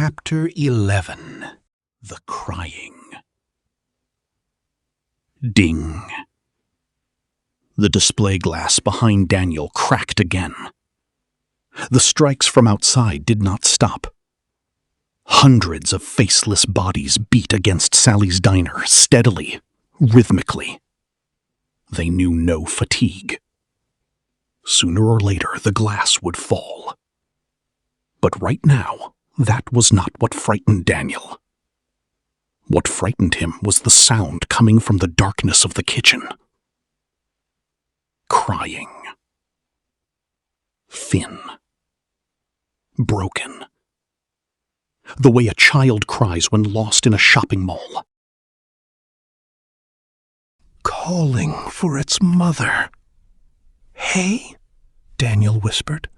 Chapter 11. The Crying. Ding. The display glass behind Daniel cracked again. The strikes from outside did not stop. Hundreds of faceless bodies beat against Sally's diner steadily, rhythmically. They knew no fatigue. Sooner or later, the glass would fall. But right now, that was not what frightened Daniel. What frightened him was the sound coming from the darkness of the kitchen. Crying. Thin. Broken. The way a child cries when lost in a shopping mall. Calling for its mother. "Hey?" Daniel whispered.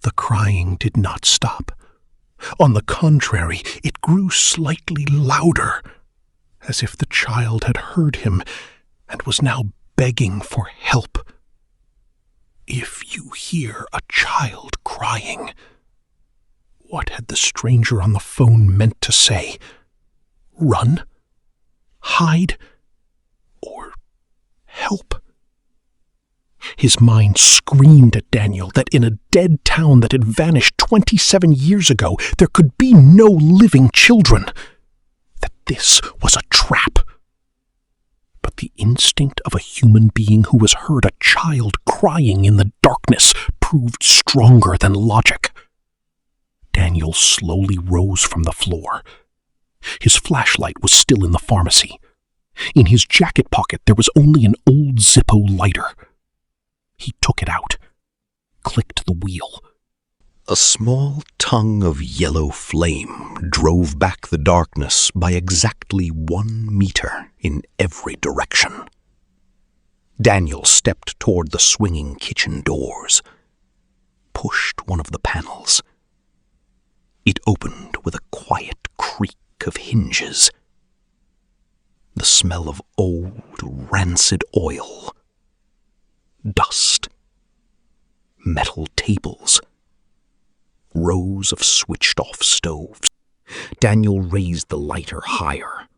The crying did not stop. On the contrary, it grew slightly louder, as if the child had heard him and was now begging for help. If you hear a child crying, what had the stranger on the phone meant to say? Run? Hide? Or help? His mind screamed at Daniel that in a dead town that had vanished 27 years ago, there could be no living children, that this was a trap. But the instinct of a human being who has heard a child crying in the darkness proved stronger than logic. Daniel slowly rose from the floor. His flashlight was still in the pharmacy. In his jacket pocket there was only an old Zippo lighter. He took it out, clicked the wheel. A small tongue of yellow flame drove back the darkness by exactly 1 meter in every direction. Daniel stepped toward the swinging kitchen doors, pushed one of the panels. It opened with a quiet creak of hinges. The smell of old, rancid oil, dust, metal tables, rows of switched-off stoves. Daniel raised the lighter higher.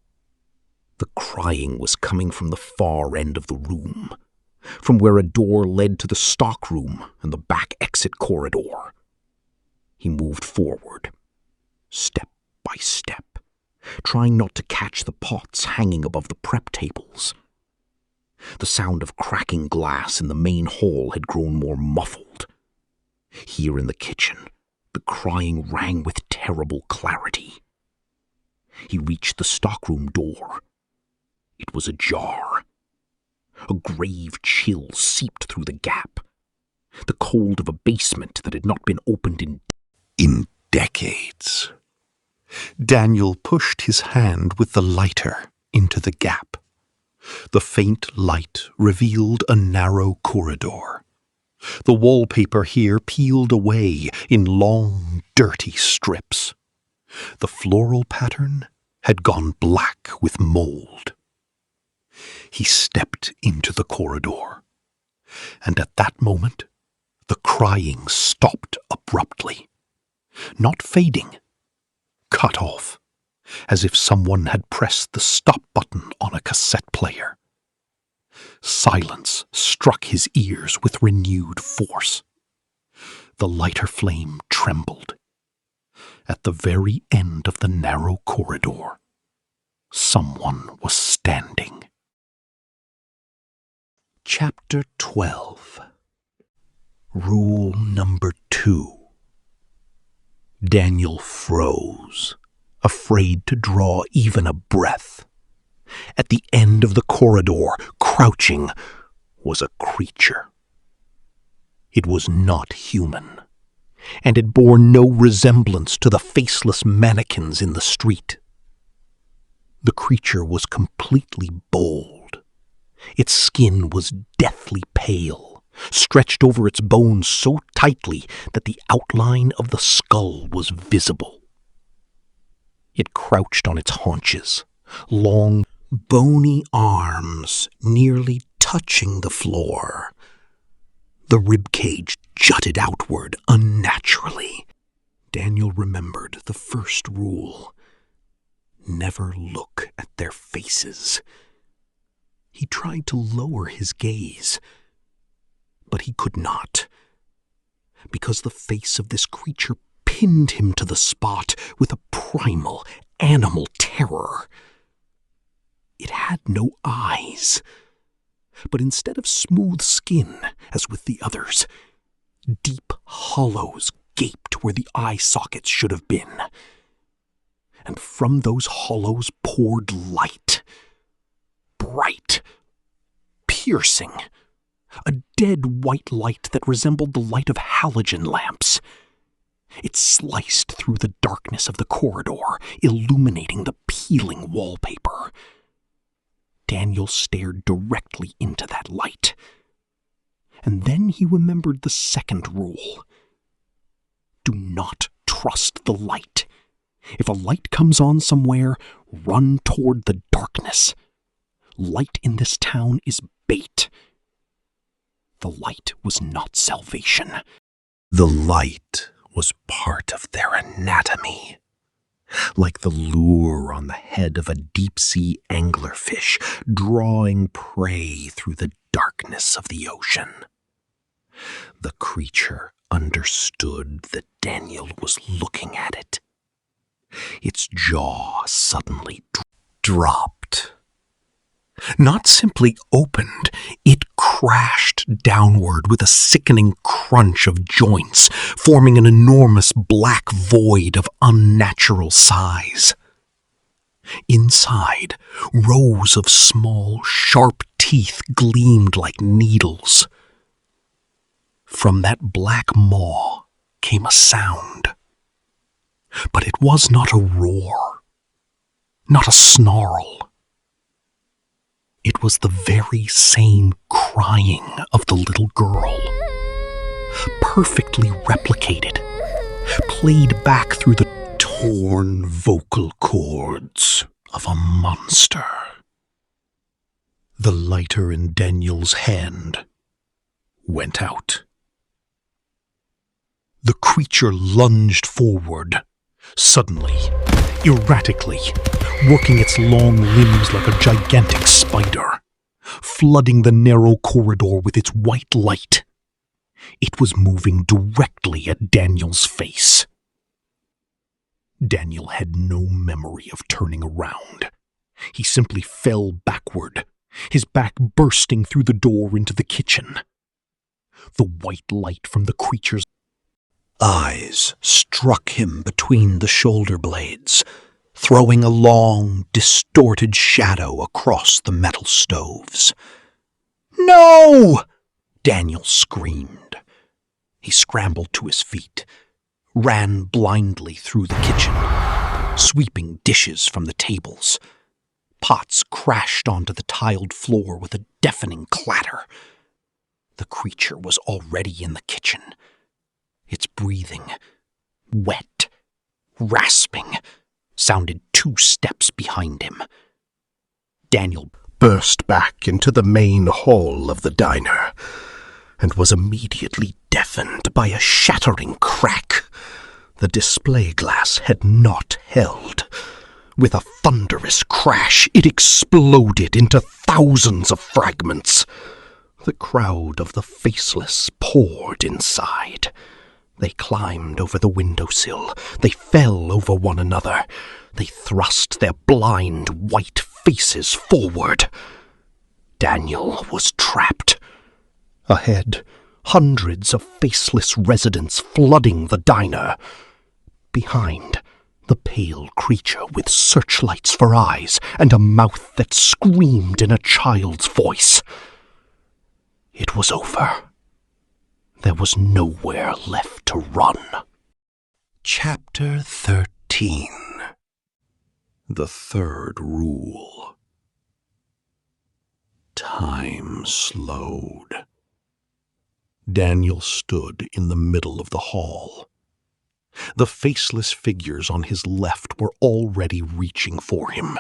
The crying was coming from the far end of the room, from where a door led to the stockroom and the back exit corridor. He moved forward, step by step, trying not to catch the pots hanging above the prep tables. The sound of cracking glass in the main hall had grown more muffled. Here in the kitchen, the crying rang with terrible clarity. He reached the stockroom door. It was ajar. A grave chill seeped through the gap. The cold of a basement that had not been opened in decades. Daniel pushed his hand with the lighter into the gap. The faint light revealed a narrow corridor. The wallpaper here peeled away in long, dirty strips. The floral pattern had gone black with mold. He stepped into the corridor, and at that moment, the crying stopped abruptly. Not fading, cut off, as if someone had pressed the stop button on a cassette player. Silence struck his ears with renewed force. The lighter flame trembled. At the very end of the narrow corridor, someone was standing. Chapter 12. Rule number 2. Daniel froze, afraid to draw even a breath. At the end of the corridor, crouching, was a creature. It was not human, and it bore no resemblance to the faceless mannequins in the street. The creature was completely bald. Its skin was deathly pale, stretched over its bones so tightly that the outline of the skull was visible. It crouched on its haunches, long, bony arms nearly touching the floor. The ribcage jutted outward unnaturally, Daniel remembered the first rule: never look at their faces. He tried to lower his gaze, but he could not, because the face of this creature pinned him to the spot with a primal, animal terror. It had no eyes, but instead of smooth skin, as with the others, deep hollows gaped where the eye sockets should have been. And from those hollows poured light, bright, piercing, a dead white light that resembled the light of halogen lamps. It sliced through the darkness of the corridor, illuminating the peeling wallpaper. Daniel stared directly into that light. And then he remembered the second rule. Do not trust the light. If a light comes on somewhere, run toward the darkness. Light in this town is bait. The light was not salvation. The light was part of their anatomy. Like the lure on the head of a deep-sea anglerfish drawing prey through the darkness of the ocean. The creature understood that Daniel was looking at it. Its jaw suddenly dropped. Not simply opened, it crashed downward with a sickening crunch of joints, forming an enormous black void of unnatural size. Inside, rows of small, sharp teeth gleamed like needles. From that black maw came a sound. But it was not a roar, not a snarl. It was the very same crying of the little girl, perfectly replicated, played back through the torn vocal cords of a monster. The lighter in Daniel's hand went out. The creature lunged forward, suddenly, erratically, working its long limbs like a gigantic spider, flooding the narrow corridor with its white light. It was moving directly at Daniel's face. Daniel had no memory of turning around. He simply fell backward, his back bursting through the door into the kitchen. The white light from the creature's eyes struck him between the shoulder blades, throwing a long, distorted shadow across the metal stoves. "No!" Daniel screamed. He scrambled to his feet, ran blindly through the kitchen, sweeping dishes from the tables. Pots crashed onto the tiled floor with a deafening clatter. The creature was already in the kitchen. Its breathing, wet, rasping, sounded 2 steps behind him. Daniel burst back into the main hall of the diner and was immediately deafened by a shattering crack. The display glass had not held. With a thunderous crash, it exploded into thousands of fragments. The crowd of the faceless poured inside. They climbed over the windowsill. They fell over one another. They thrust their blind, white faces forward. Daniel was trapped. Ahead, hundreds of faceless residents flooding the diner. Behind, the pale creature with searchlights for eyes and a mouth that screamed in a child's voice. It was over. There was nowhere left to run. Chapter 13. The third rule. Time slowed. Daniel stood in the middle of the hall. The faceless figures on his left were already reaching for him.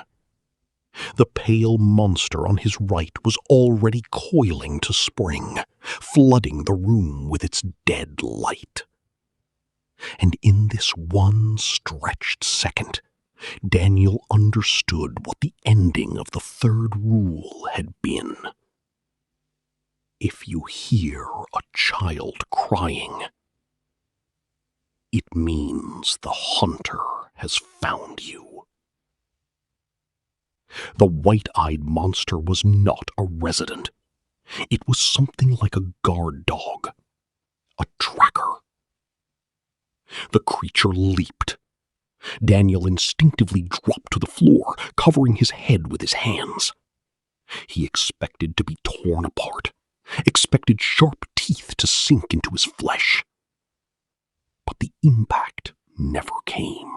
The pale monster on his right was already coiling to spring, flooding the room with its dead light. And in this one stretched second, Daniel understood what the ending of the third rule had been. If you hear a child crying, it means the hunter has found you. The white-eyed monster was not a resident. It was something like a guard dog, a tracker. The creature leaped. Daniel instinctively dropped to the floor, covering his head with his hands. He expected to be torn apart, expected sharp teeth to sink into his flesh. But the impact never came.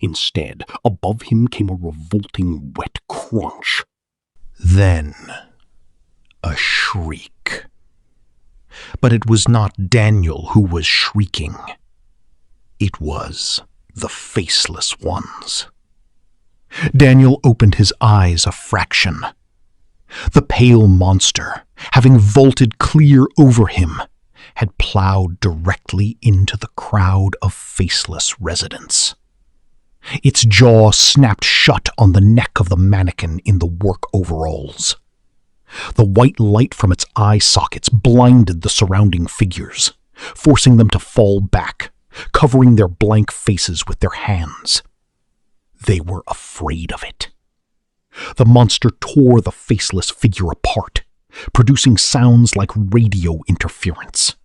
Instead, above him came a revolting wet crunch. Then, a shriek. But it was not Daniel who was shrieking. It was the faceless ones. Daniel opened his eyes a fraction. The pale monster, having vaulted clear over him, had plowed directly into the crowd of faceless residents. Its jaw snapped shut on the neck of the mannequin in the work overalls. The white light from its eye sockets blinded the surrounding figures, forcing them to fall back, covering their blank faces with their hands. They were afraid of it. The monster tore the faceless figure apart, producing sounds like radio interference.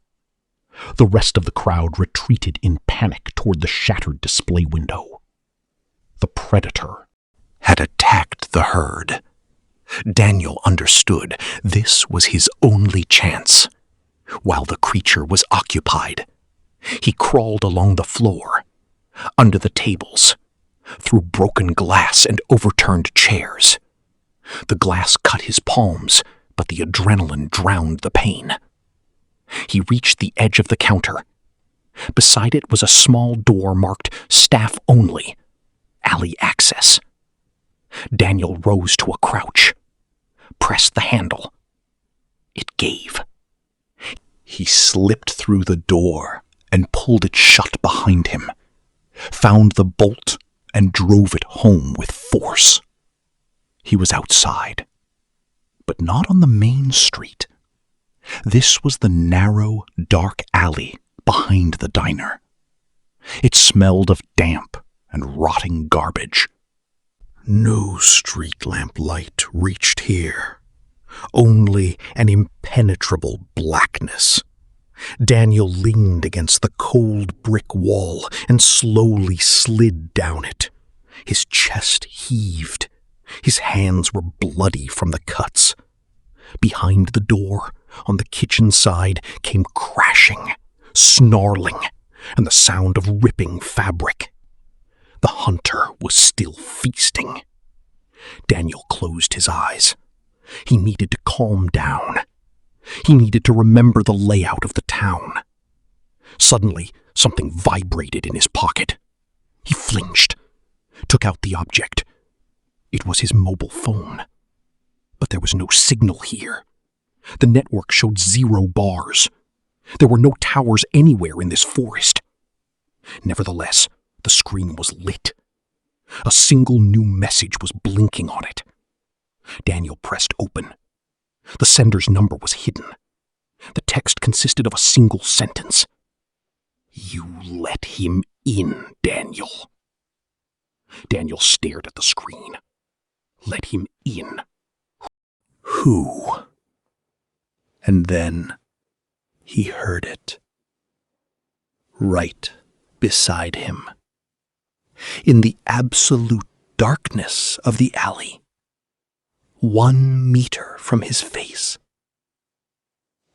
The rest of the crowd retreated in panic toward the shattered display window. The predator had attacked the herd. Daniel understood this was his only chance. While the creature was occupied, he crawled along the floor, under the tables, through broken glass and overturned chairs. The glass cut his palms, but the adrenaline drowned the pain. He reached the edge of the counter. Beside it was a small door marked "Staff Only," alley access. Daniel rose to a crouch, pressed the handle. It gave. He slipped through the door and pulled it shut behind him, found the bolt and drove it home with force. He was outside, but not on the main street. This was the narrow, dark alley behind the diner. It smelled of damp and rotting garbage. No street lamp light reached here, only an impenetrable blackness. Daniel leaned against the cold brick wall and slowly slid down it. His chest heaved. His hands were bloody from the cuts. Behind the door, on the kitchen side, came crashing, snarling, and the sound of ripping fabric. The hunter was still feasting. Daniel closed his eyes. He needed to calm down. He needed to remember the layout of the town. Suddenly, something vibrated in his pocket. He flinched, took out the object. It was his mobile phone. But there was no signal here. The network showed 0 bars. There were no towers anywhere in this forest. Nevertheless, the screen was lit. A single new message was blinking on it. Daniel pressed open. The sender's number was hidden. The text consisted of a single sentence. "You let him in, Daniel." Daniel stared at the screen. Let him in. Who? And then he heard it. Right beside him. In the absolute darkness of the alley. 1 meter from his face.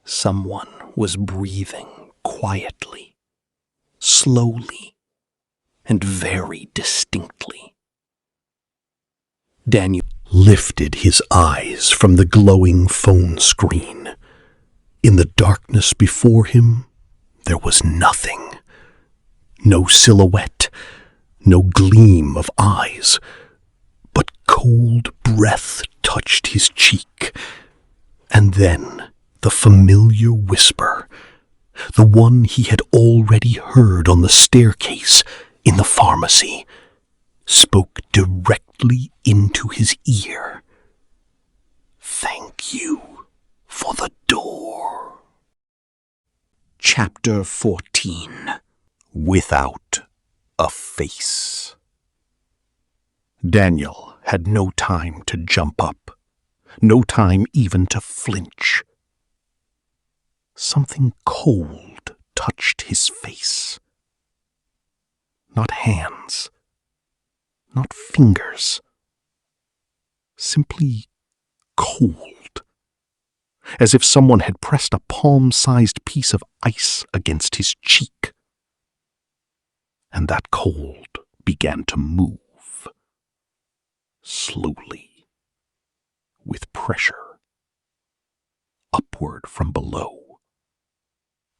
Someone was breathing quietly, slowly, and very distinctly. Daniel lifted his eyes from the glowing phone screen. In the darkness before him, there was nothing. No silhouette, no gleam of eyes, but cold breath touched his cheek, and then the familiar whisper, the one he had already heard on the staircase in the pharmacy, spoke directly into his ear. "Thank you for the door." Chapter 14. Without a Face. Daniel had no time to jump up, no time even to flinch. Something cold touched his face. Not hands, not fingers, simply cold, as if someone had pressed a palm-sized piece of ice against his cheek. And that cold began to move, slowly, with pressure, upward from below,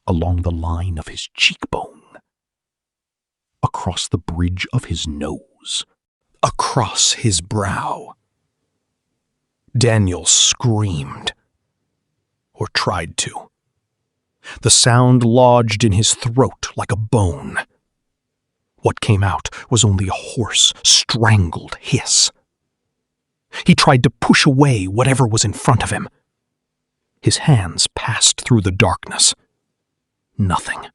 along the line of his cheekbone, across the bridge of his nose, across his brow. Daniel screamed, or tried to. The sound lodged in his throat like a bone. What came out was only a hoarse, strangled hiss. He tried to push away whatever was in front of him. His hands passed through the darkness. Nothing.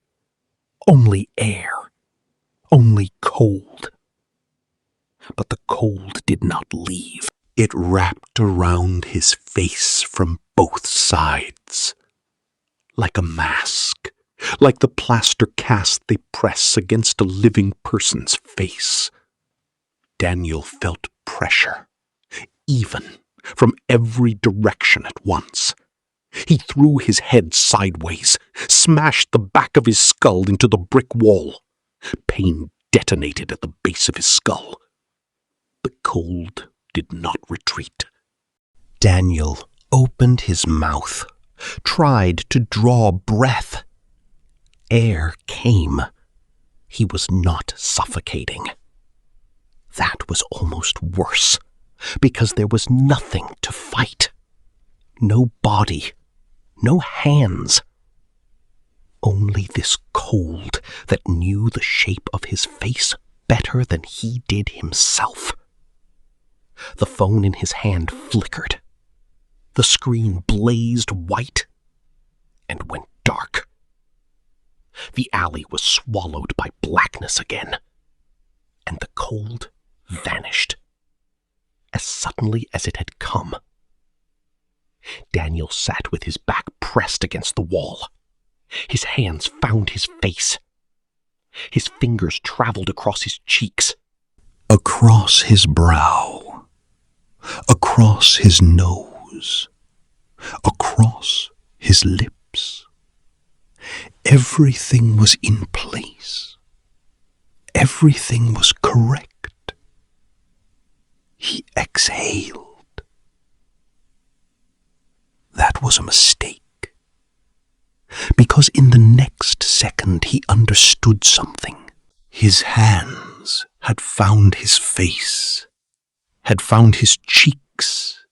Only air. Only cold. But the cold did not leave. It wrapped around his face from both sides, like a mask, like the plaster cast they press against a living person's face. Daniel felt pressure, even, from every direction at once. He threw his head sideways, smashed the back of his skull into the brick wall. Pain detonated at the base of his skull. The cold did not retreat. Daniel opened his mouth, tried to draw breath. Air came. He was not suffocating. That was almost worse, because there was nothing to fight. No body, no hands. Only this cold that knew the shape of his face better than he did himself. The phone in his hand flickered. The screen blazed white and went dark. The alley was swallowed by blackness again, and the cold vanished as suddenly as it had come. Daniel sat with his back pressed against the wall. His hands found his face. His fingers traveled across his cheeks, across his brow, across his nose, across his lips. Everything was in place. Everything was correct. He exhaled. That was a mistake. Because in the next second he understood something. His hands had found his face, had found his cheeks,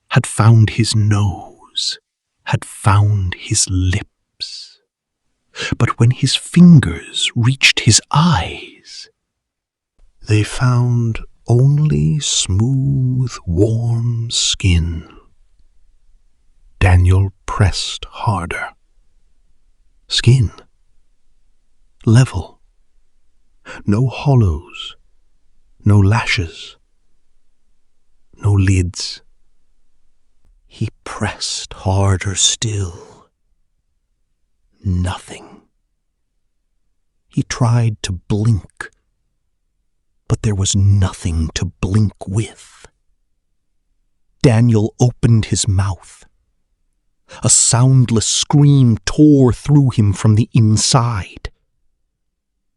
had found his nose, had found his lips. But when his fingers reached his eyes, they found only smooth, warm skin. Daniel pressed harder. Skin. Level. No hollows. No lashes. No lids. He pressed harder still. Nothing. He tried to blink, but there was nothing to blink with. Daniel opened his mouth. A soundless scream tore through him from the inside.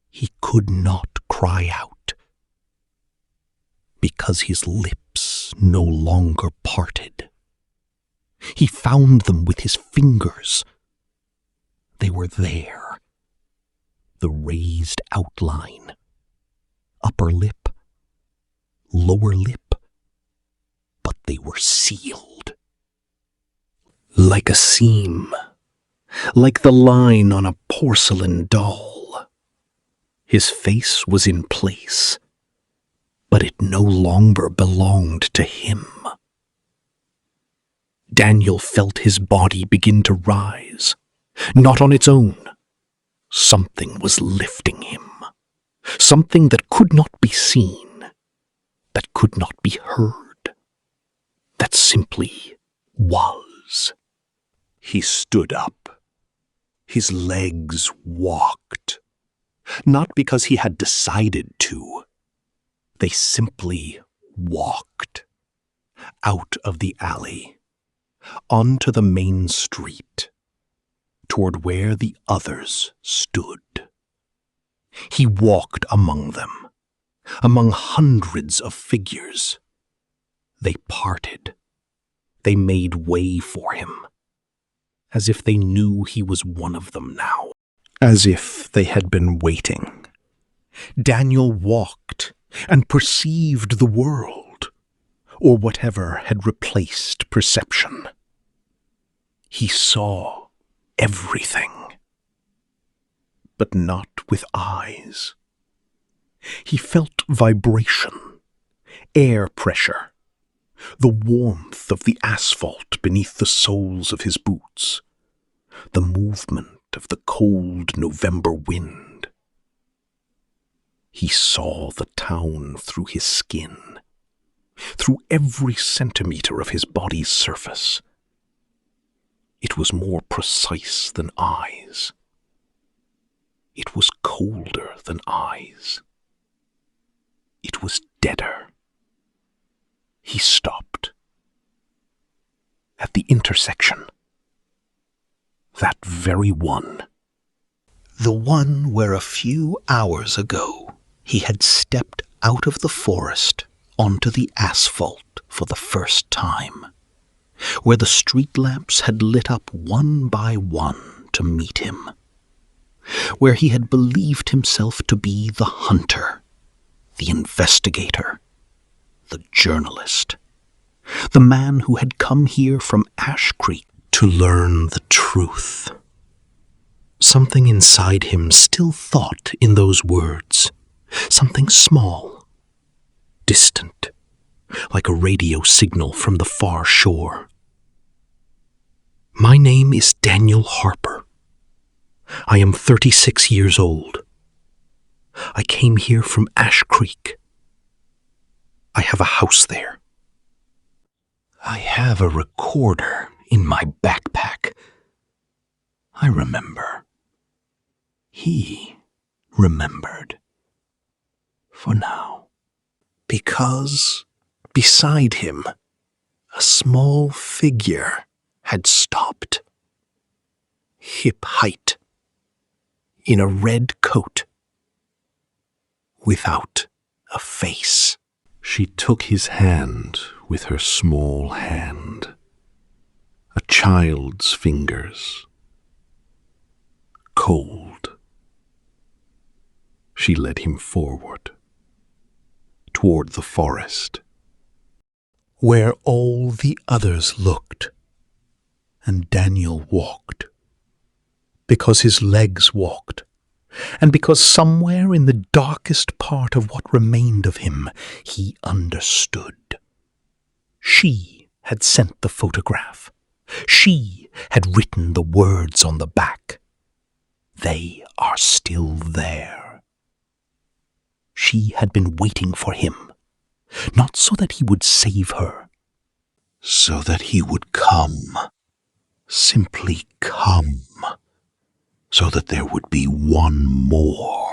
He could not cry out, because his lips no longer parted. He found them with his fingers. They were there. The raised outline. Upper lip. Lower lip. But they were sealed. Like a seam, like the line on a porcelain doll. His face was in place, but it no longer belonged to him. Daniel felt his body begin to rise, not on its own. Something was lifting him, something that could not be seen, that could not be heard, that simply was. He stood up. His legs walked, not because he had decided to. They simply walked out of the alley, onto the main street, toward where the others stood. He walked among them, among hundreds of figures. They parted. They made way for him, as if they knew he was one of them now, as if they had been waiting. Daniel walked and perceived the world, or whatever had replaced perception. He saw everything, but not with eyes. He felt vibration, air pressure, the warmth of the asphalt beneath the soles of his boots, the movement of the cold November wind. He saw the town through his skin, through every centimeter of his body's surface. It was more precise than eyes. It was colder than eyes. It was deader. He stopped. At the intersection. That very one. The one where a few hours ago he had stepped out of the forest onto the asphalt for the first time, where the street lamps had lit up one by one to meet him, where he had believed himself to be the hunter, the investigator, the journalist, the man who had come here from Ash Creek to learn the truth. Something inside him still thought in those words, something small, distant, like a radio signal from the far shore. My name is Daniel Harper. I am 36 years old. I came here from Ash Creek. I have a house there. I have a recorder in my backpack. I remember. He remembered. For now. Because beside him, a small figure had stopped. Hip height. In a red coat. Without a face. She took his hand with her small hand, a child's fingers, cold. She led him forward, toward the forest, where all the others looked, and Daniel walked, because his legs walked, and because somewhere in the darkest part of what remained of him, he understood. She had sent the photograph. She had written the words on the back. They are still there. She had been waiting for him, not so that he would save her, so that he would come, simply come, so that there would be one more.